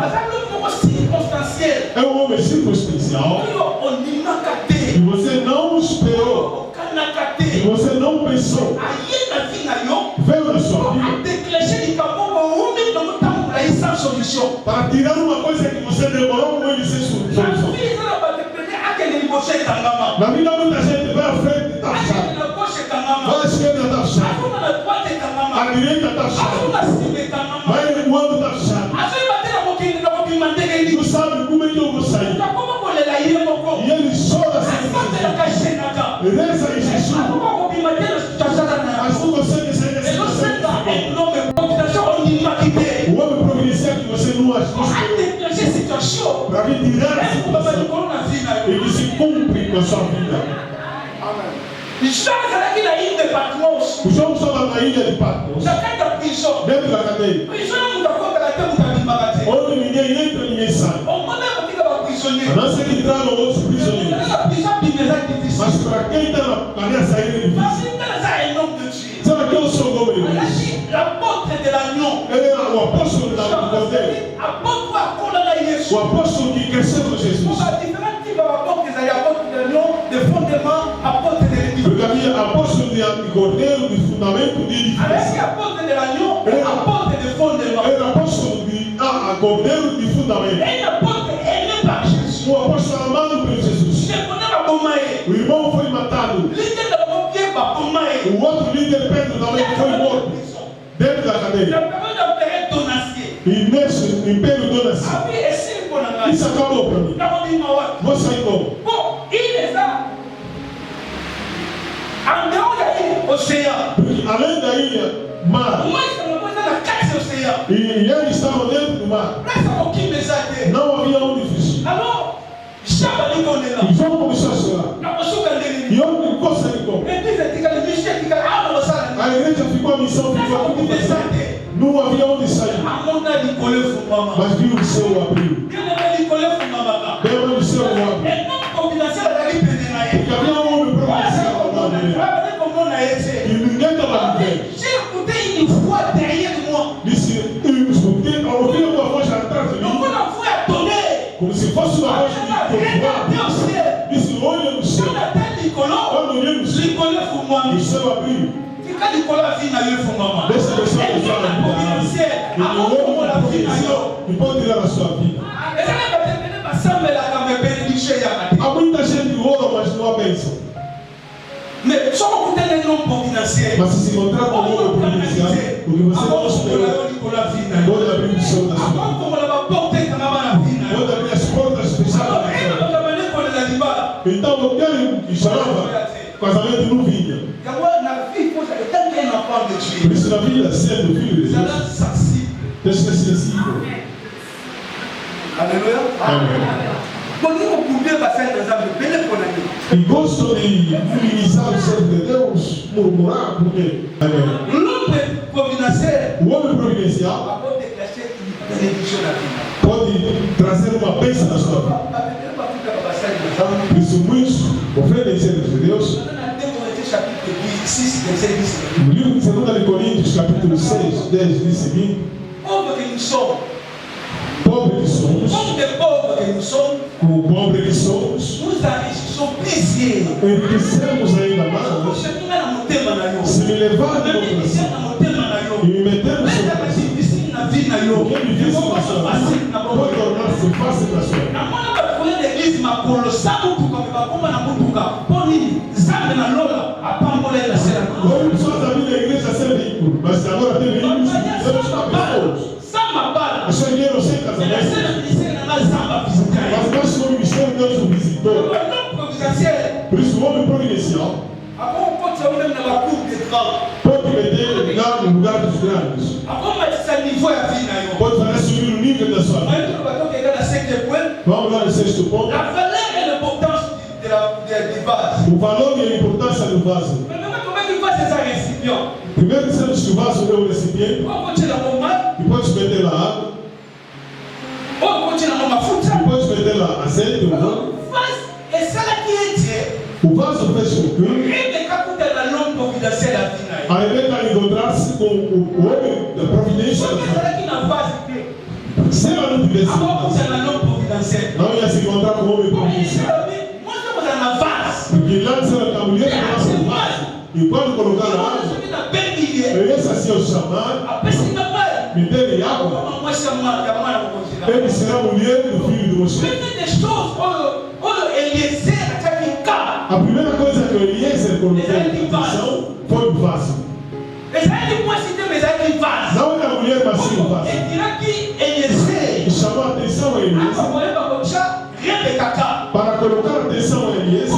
S2: É um homem circunstancial. E você não esperou. E você não pensou. Veio na sua vida para tirar uma coisa que você demorou muito sem solução. Na vida muita gente vai à frente e está fechado. Vai à esquerda está fechado. A direita está fechado. Vai recuando está fechado. Não sabe como é que eu vou sair. E ele chora sem e reza em Jesus. Mas não consegue sair dessa situação. O homem providencial que você não achou para vir tirar a situação e que se cumpre com a sua vida. O João estava na ilha de Patmos, dentro da cadeia, onde ninguém entra e ninguém sai. A não ser que tragam outros prisioneiros. Mas para quem está na saída é difícil.
S3: L'apôtre de l'agneau. Apôtre à Kolana Yesu. On va différents types d'apôtres, les apôtres de l'agneau, de fondement, apôtres de l'église. Avec l'apôtre de l'agneau, apôtre de fondement. Et l'apôtre aimé par Jésus. Je connais la Bomae. L'idée de la Bomae, la Bomae.
S2: Dentro da cadeia.
S3: La période d'intérêt donancier.
S2: Donação.
S3: Ah oui, et si on a
S2: Isso acabou para mim. Vou sair como?
S3: Bon, il est là. En dehors de l'océan.
S2: Além da ilha, mar.
S3: Moi, je me pose dans la carte océan.
S2: E eles estavam dentro do mar.
S3: Là, ça m'a qui me zaté.
S2: Não havia onde fugir.
S3: Alors, Chaba dit qu'on est là.
S2: Ils ont commencé a chorar.
S3: La motion qu'on est
S2: E onde coisa de como?
S3: L'église est égale, le ministère est égal. Ah, on va ça.
S2: A igreja ficou a missão, ficou a tudo. Não havia onde sair. Mas viu o céu abriu. Deu o céu abriu. Porque havia um homem providencial ao lado dele. E ninguém estava vendo. Disse, eu escutei, ao ouvir uma voz atrás de mim, como se fosse uma voz de trovoada. Disse, olha no céu. Quando olhei no céu, o céu abriu. Deixa eu só usar a vida. E o homem pode tirar a sua vida. Há muita gente que ora, mas não há bênção.
S3: Mas
S2: se encontrar com o homem providencial, o que você não esperou, pode abrir o céu da sua vida. Pode abrir as portas fechadas da sua vida. Então, eu quero que chamava, casamento não vinha. Por isso, na vida, sendo filho de Deus, tem que ser sensível.
S3: Alléluia.
S2: Amém. E gosto de minimizar o ser de Deus, murmurar, porque o homem providencial pode trazer uma bênção na sua vida. Por isso, muitos ofendem ser de Deus. No livro de 2 Coríntios, capítulo 6, 10, diz o seguinte:
S3: pobre que somos,
S2: como pobre que somos, enriquecemos ainda mais, se me levar no coração e me meter no seu coração, o que é difícil na sua vida pode tornar-se fácil na sua vida. Hoje pessoas da vida da igreja sem vínculo, mas agora tem vínculos, Deus está pessoas. A sua igreja não sem casamento. Mas nós somos ministério, Deus o visitou. Por isso o homem providencial pode meter lá no lugar dos grandes. Pode fazer subir o nível da sua vida. Vamos lá no sexto ponto. O valor e a importância do vaso. Primeiro dizemos que o vaso é um recipiente. E pode meter lá água. Depois meter lá azeite ou óleo. O vaso fez com que a Rebeca encontrasse com o homem da providência. Se ela não tivesse não ia se encontrar com o homem providencial. Porque lá disseram que a mulher coloca o vaso. E quando colocar a água, esse assim eu chamar, me dê água. Ele será a mulher do filho de Moisés. A primeira coisa que Eliezer colocou na atenção foi o vaso. Não era a mulher, mas sim o vaso. E chamou a atenção a Eliezer para colocar a atenção a Eliezer,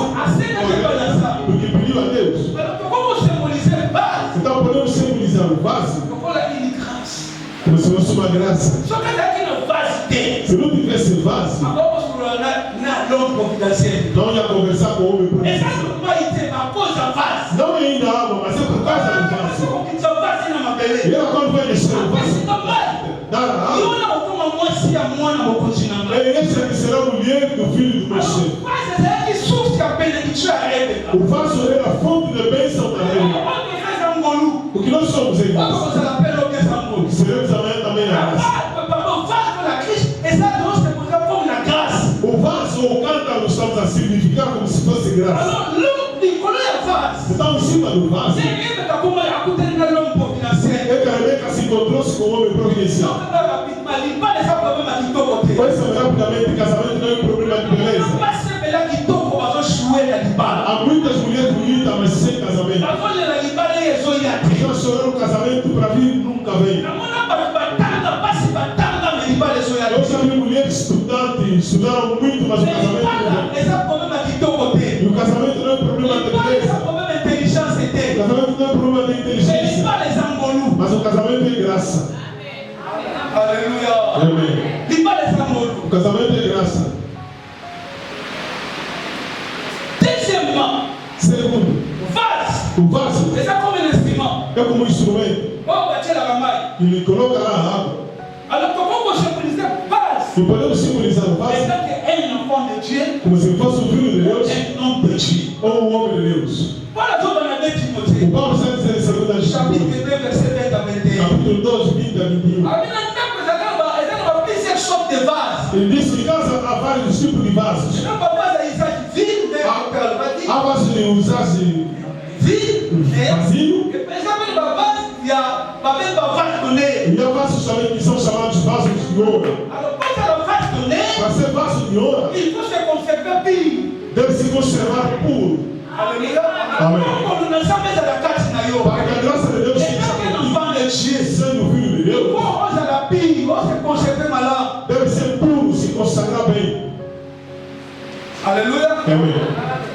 S2: porque pediu a Deus. Então podemos simbolizar o vaso como se fosse uma graça. Se não tivesse vaso, não ia conversar com o homem providencial. Não é ainda água, mas é por causa do vaso. E ela quando vai descer o vaso, dar a água, essa que será a mulher do filho de Moisés. O vaso era a fonte de bênção da Rebeca. O que nós somos a igreja.
S3: Quando você apela o que essa música?
S2: Seremos amanhã também na graça.
S3: Pardon, vaso na Cristo, exatamente se você como na graça.
S2: O vaso ou o cântaro estamos a significar como se fosse graça.
S3: Alors, l'homme dit, connaît vaso.
S2: Está em cima do vaso.
S3: C'est lui qui a commencé à coûter l'homme providentiel.
S2: E a Rebeca se encontrou-se com o homem providencial.
S3: Donc, rapidement, il parle de ça problème à qui côté.
S2: Pois rapidamente, casamento não é um problema de beleza.
S3: Mas c'est là qui tombe, on va jouer la libala.
S2: Há muitas mulheres bonitas, mas sem casamento.
S3: Avant la libala, ils ont y
S2: Já choraram o casamento para vir, nunca vem. Eu já vi mulheres estudantes, estudaram muito, mas o casamento não vem. E o casamento não é um problema de beleza. O casamento não é um problema de inteligência. Mas o casamento é graça.
S3: Alléluia.
S2: Amém. O casamento é graça.
S3: Deuxièmement,
S2: Segundo, o vaso é como um instrumento. Ele coloca lá a água.
S3: alors comment je précise base
S2: E podemos simbolizar o vaso
S3: étant qu'un enfant de Dieu,
S2: como se fosse um filho de Deus
S3: un homme de Dieu.
S2: ou um homem de Deus.
S3: Voilà ce qu'on a dit Timothée.
S2: O Paulo está dizendo em 2
S3: Chapitre
S2: Timóteo,
S3: 2, verset 20 à 21.
S2: capítulo 2, 20 a 21.
S3: Plusieurs sortes de vases.
S2: Ele diz que em casa há vários tipos de vasos.
S3: Não vai fazer isso aqui, vide,
S2: Há vasos de usagem vazio
S3: e pensando na base, e a base donné.
S2: e há vasos também que são chamados vasos de ouro.
S3: Alors, quand la base donné,
S2: Para ser vaso de ouro,
S3: il faut se conserver pur.
S2: deve se conservar puro.
S3: Alléluia.
S2: Amen.
S3: Quando nós estamos na casa na yo,
S2: Para que a graça de Deus
S3: et
S2: seja
S3: quand on enfant de Dieu,
S2: sendo o filho de Deus,
S3: on a la pire, on se conserver malade.
S2: deve ser puro, se consagrar bem.
S3: Alléluia.
S2: Amém.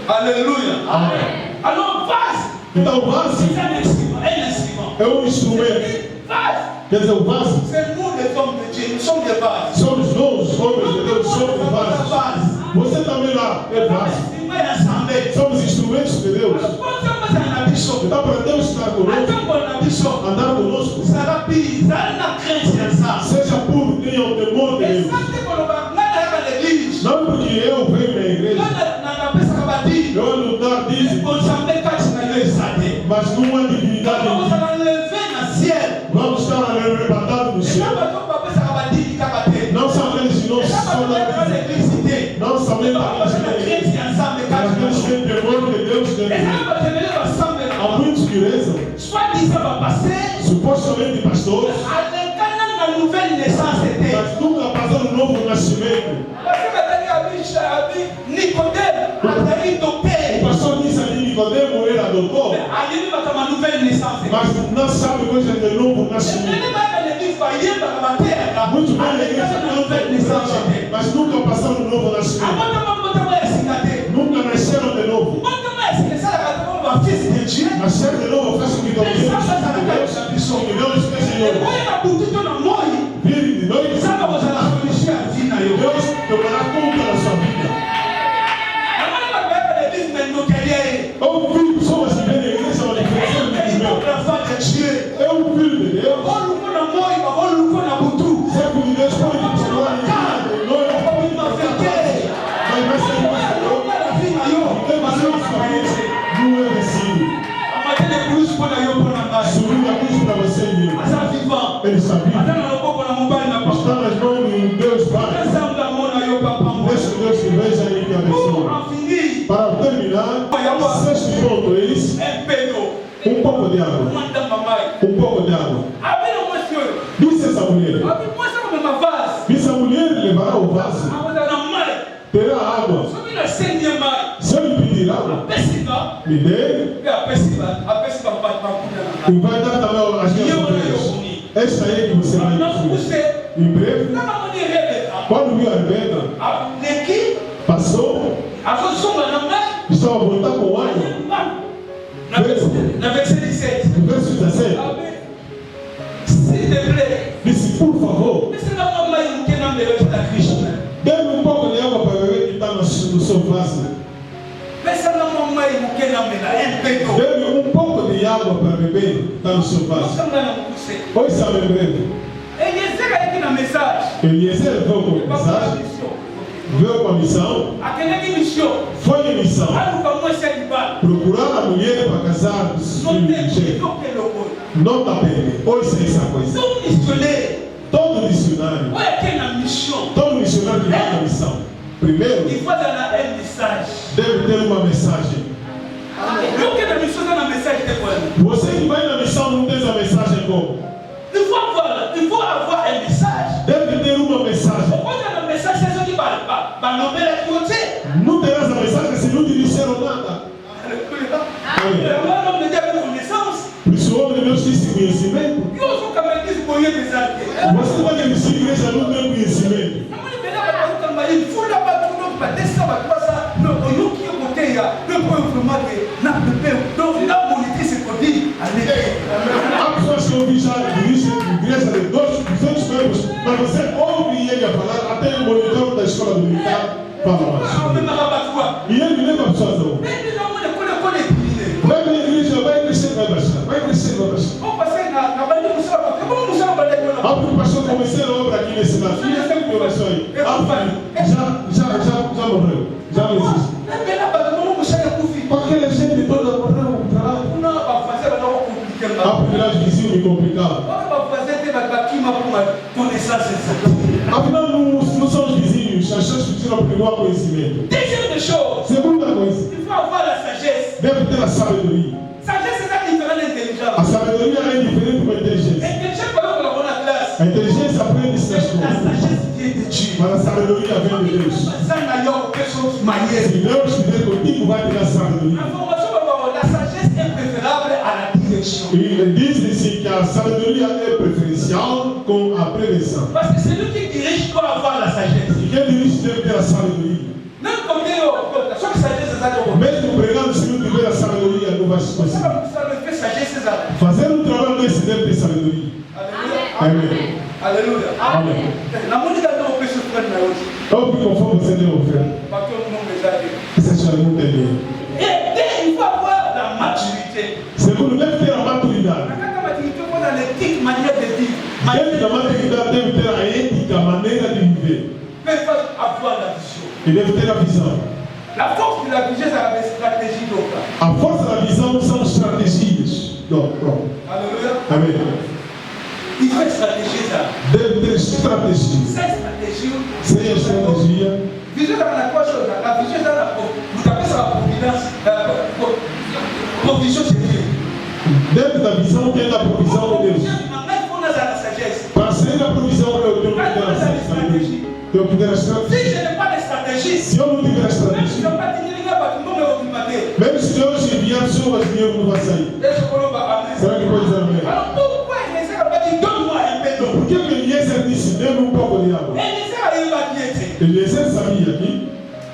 S3: Alléluia.
S2: Amém.
S3: Alors, vase,
S2: Então o vaso
S3: c'est un instrument. Un instrument.
S2: é um instrumento.
S3: Vase,
S2: Quer dizer, o vaso
S3: c'est nous les hommes de Dieu, nous sommes des vases.
S2: somos nós, homens de Deus, somos vasos. Você também lá é vaso. Somos instrumentos de Deus. Então para Deus estar conosco, andar conosco, seja puro, tenha o temor de Deus. Não porque eu venho na igreja, eu ando dar dízimo, mas não há divinidade em mim. Vamos estar arrebatados no céu. Não são aqueles que não são da igreja. Não somente aqueles que têm igreja, mas aqueles que têm temor de Deus dentro. Há muitos que rezam, supostamente pastores, mas nunca passaram um novo nascimento. O pastor disse ali, Nicodemo era doutor, mas não sabe coisa de novo nascimento. Muito bem na igreja canta, mas nunca passaram um novo nascimento. Nunca nasceram de novo. Nascer de novo faz com que Deus esteja em nós. Vire de noite, Deus tomará conta da sua vida. Ou filho, pessoas que vêm na igreja, uma diferença de meu. É um filho de Deus. Servo de Deus pode continuar em vida, noiva, mas vai ser pastor. Tem mais uma família, não é assim. Subiu a cruz para você e eu. Ele está vivo. Está nas mãos de Deus Pai. Deixa que Deus te veja e te abençoe. Para terminar, sexto ponto é isso. Um pouco de água. Um pouco de água. Disse essa mulher. Disse a mulher levará o vaso. Terá água. Se eu lhe pedir água, me dê. E vai dar também as minhas ovelhas. Esta aí que você vai fazer. Em breve, quando viu a Rebeca, passou, estava a voltar com água.
S3: Na verset 17.
S2: No verso 17,
S3: S'il te plaît,
S2: disse, por favor, dê-me um pouco de água para beber que está no seu vaso. Dê-me um pouco de água para beber que está no seu vaso. Pois sabe em breve. Eliezer veio com a mensagem, veio com a missão, foi em missão. Procurar a mulher para casar com os filhos de Sheque. Não está bem. Hoje é essa coisa.
S3: Todo missionário.
S2: Todo missionário.
S3: Olha quem na missão.
S2: Todo missionário que vai na missão. Primeiro,
S3: E faz a mensagem.
S2: deve ter uma mensagem.
S3: Eu que na missão na mensagem de quando?
S2: Você que vai na missão não tem essa mensagem como?
S3: Il faut avoir une message.
S2: Deve ter uma mensagem.
S3: Pourquoi tu as un message, c'est ce qui va nommer la communauté.
S2: Não terá essa mensagem se não te disseram nada.
S3: Alléluia. Un homme de Dieu avec connaissance.
S2: Por isso o homem de Deus tem esse conhecimento.
S3: Il faut quand même dire qu'on y est des armes.
S2: Você vai ter essa igreja não tem conhecimento. Há pessoas que ouvem já dirigem igreja de 200 membros, mas você ouve ele a falar, até o monitor da escola militar fala mais. E ele leva pessoas a ouvir. Vai para a igreja, vai crescer, vai baixar. Vai crescer, vai baixar. Ah, porque o pastor começou a obra aqui nesse lado. E essa começou aí. Já morreu. Já não existe. Aquele gente toda morreu para lá. Ah, porque lá os vizinhos me complicavam. Afinal, não são os vizinhos. As pessoas precisam porque não há conhecimento.
S3: Deuxième chose,
S2: Segunda coisa,
S3: il faut avoir la sagesse.
S2: deve ter a sabedoria.
S3: Sagesse est différente de l'intelligence.
S2: A sabedoria é diferente da inteligência.
S3: L'intelligence, par exemple, on a classe.
S2: A inteligência aprende-se nas
S3: La
S2: coisas,
S3: sagesse vient de Dieu.
S2: mas a sabedoria vem de Deus.
S3: Ça n'a pas quelque chose de manière.
S2: Se Deus estiver contigo, vai ter a sabedoria.
S3: La sagesse est préférable à la direction.
S2: E diz-se que a sabedoria é preferencial com a prevenção.
S3: Parce que celui qui dirige doit avoir la sagesse.
S2: E quem dirige deve ter a sabedoria.
S3: Même comme Dieu, só que sagesse é ça.
S2: Mesmo pregando, se não tiver a sabedoria, não vai se conseguir.
S3: Ça me fait sagesse, c'est ça.
S2: Fazer um trabalho desse deve ter sabedoria. Amém.
S3: Alléluia.
S2: Amém.
S3: La mondiale não peut se prendre na outra.
S2: Ouve conforme você deu oferta.
S3: Parce que não me dá Dieu.
S2: Essa já não tem dinheiro.
S3: Et il faut avoir la maturité.
S2: Segundo, deve ter a maturidade.
S3: Quand la maturité, on a l'éthique manière de vivre.
S2: Dentro da maturidade deve ter a ética, a maneira de viver.
S3: Mais il faut avoir la vision.
S2: E deve ter a visão.
S3: La force de la vision, c'est la stratégie d'Oka.
S2: A força da visão são estratégias.
S3: Alléluia.
S2: Amém.
S3: Il faut stratégie ça.
S2: Deve ter estratégia.
S3: Cette stratégie,
S2: Sem a estratégia,
S3: vision dans la quoi chose, la vision dans la vous appelez ça la providence, provision c'est Dieu.
S2: dentro da visão tem a provisão de Deus.
S3: Maintenant, il faut dans la sagesse.
S2: Para sair da provisão, eu tenho que ter a sabedoria. Tenho que ter a
S3: Si
S2: estratégia.
S3: je n'ai pas de stratégie,
S2: Se eu não tiver a
S3: même si je
S2: estratégia,
S3: n'ai pas de dinheiro, não me vou bater.
S2: mesmo se Deus enviar pessoas, dinheiro não vai sair.
S3: Deixa eu colocar a
S2: Será que pode dizer amém?
S3: Alors pourquoi il essaie de dire donne-moi un peu d'eau?
S2: Por que Eliezer disse, dê-me um pouco de água?
S3: Il essaie de dire
S2: Eliezer sabia que,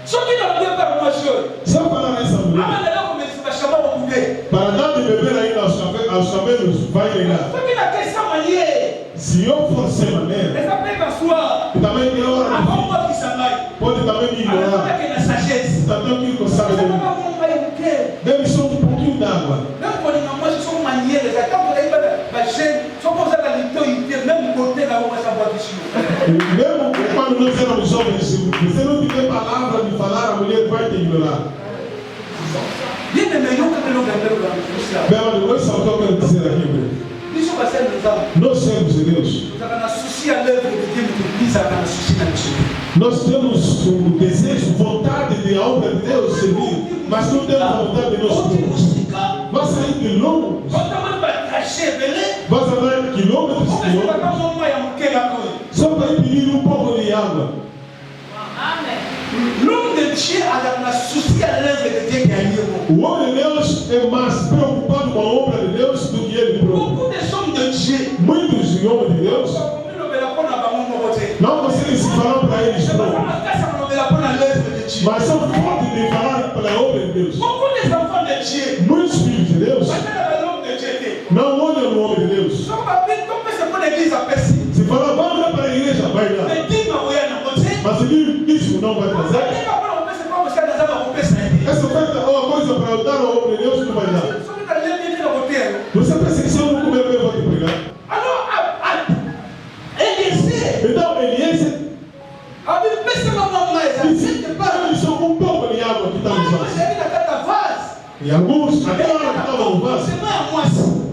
S3: ce qui ne vient pas moi chose.
S2: se eu falar a essa mulher,
S3: Ah, mais là, comme il va chamar au poulet.
S2: para dar de beber ainda aos camelos, vai negar.
S3: Ce qui n'a qu'à sa manière.
S2: Se eu for sem maneira,
S3: Mais ça peut m'asseoir.
S2: também tem hora de
S3: Avant
S2: vir.
S3: moi qui s'en aille.
S2: Pode também me
S3: Alors,
S2: ignorar.
S3: il y a la sagesse.
S2: Também que com
S3: Ça ne va
S2: sabedoria.
S3: pas m'envoyer au cœur.
S2: Deve só um pouquinho d'água.
S3: Même quand il moi, je suis en manière. Quand vous avez pas la chaîne, soit pour ça, la ligne, même côté là où on va savoir dessus.
S2: Mesmo quando nós éramos jovens, se você não tiver palavra de falar, a mulher vai te ignorar.
S3: Bien aimé, nous, quand nous regardons dans ça,
S2: Bela, hoje só estou querendo dizer aqui, meu.
S3: nous sommes passés nos hommes.
S2: Nós servos de Deus.
S3: Nous avons un souci à l'œuvre de Dieu, mais nous avons un souci à nous.
S2: Nós temos o desejo, vontade de a obra de Deus servir, mas não temos a vontade de nós todos. Vai sair de longe, vai andar quilômetros e quilômetros, só para ir pedir um pouco de água.
S3: L'homme de Dieu a un souci à l'œuvre de Dieu qui a lieu.
S2: O homem de Deus é mais preocupado com a obra de Deus do que ele próprio.
S3: Beaucoup de hommes de Dieu.
S2: Muitos homens de Deus não conseguem se falar para eles próprios, mas são fortes de falar pela obra de Deus.
S3: Beaucoup des enfants de Dieu.
S2: Muitos filhos de Deus não olham no homem de Deus. Se falar, vamos lá para a igreja, vai lá. Mas se vir isso não vai trazer, essa oferta é uma coisa para dar a obra de Deus, não vai dar. Você pensa que se eu não comer, eu vou te pregar. Então, Eliezer disse, eles são um pouco de água que está no vaso. E alguns, aquela hora que estava no vaso,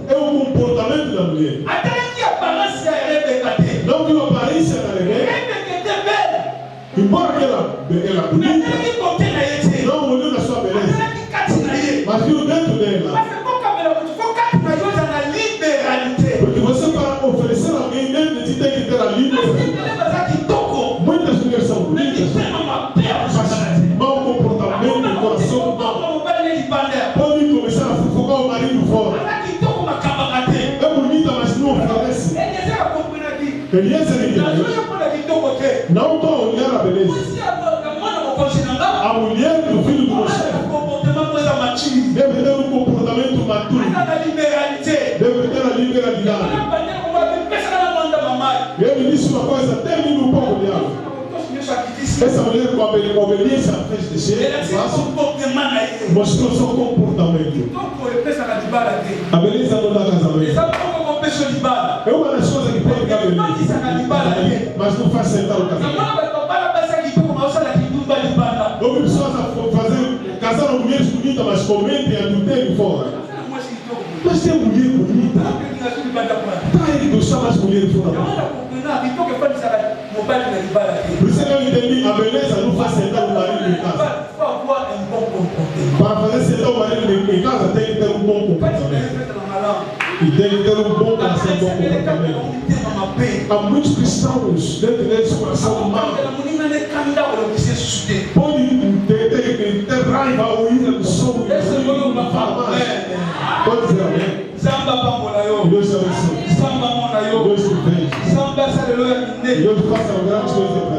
S2: é um comportamento ela bonita. Não olhou na sua beleza. Mas viu dentro dela. Porque você para oferecer a alguém dentro de ti tem que ter a liberdade. Muitas mulheres são bonitas, mas mau comportamento, coração mau. Podem começar a fofocar o marido fora. É bonita, mas não oferece. Eliezer entendeu? Não estou a olhar a beleza. A mulher do filho do meu chefe deve ter um comportamento maduro. Deve ter a liberalidade. Ele disse uma coisa, termina um pouco de água. Essa mulher com a obediência fez descer, mostrou seu comportamento. A beleza não dá casamento. É uma das coisas que pode dar beleza, mas não faz sentar o casamento. Houve pessoas a fazer, casaram mulheres bonitas, mas cometem adultério fora. Mas tem mulher bonita. Tá ele gostar mais mulher fora. Por isso que eu entendi, a beleza não faz sentar o marido em casa. Para fazer sentar o marido em casa tem que ter um bom comportamento. E tem que ter um bom coração, um bom comportamento. Há muitos cristãos dentro desse coração mau. Pode ter raiva ou ira do som. Pode dizer amém. Deus te abençoe. Deus te veja. Deus faça grandes coisas para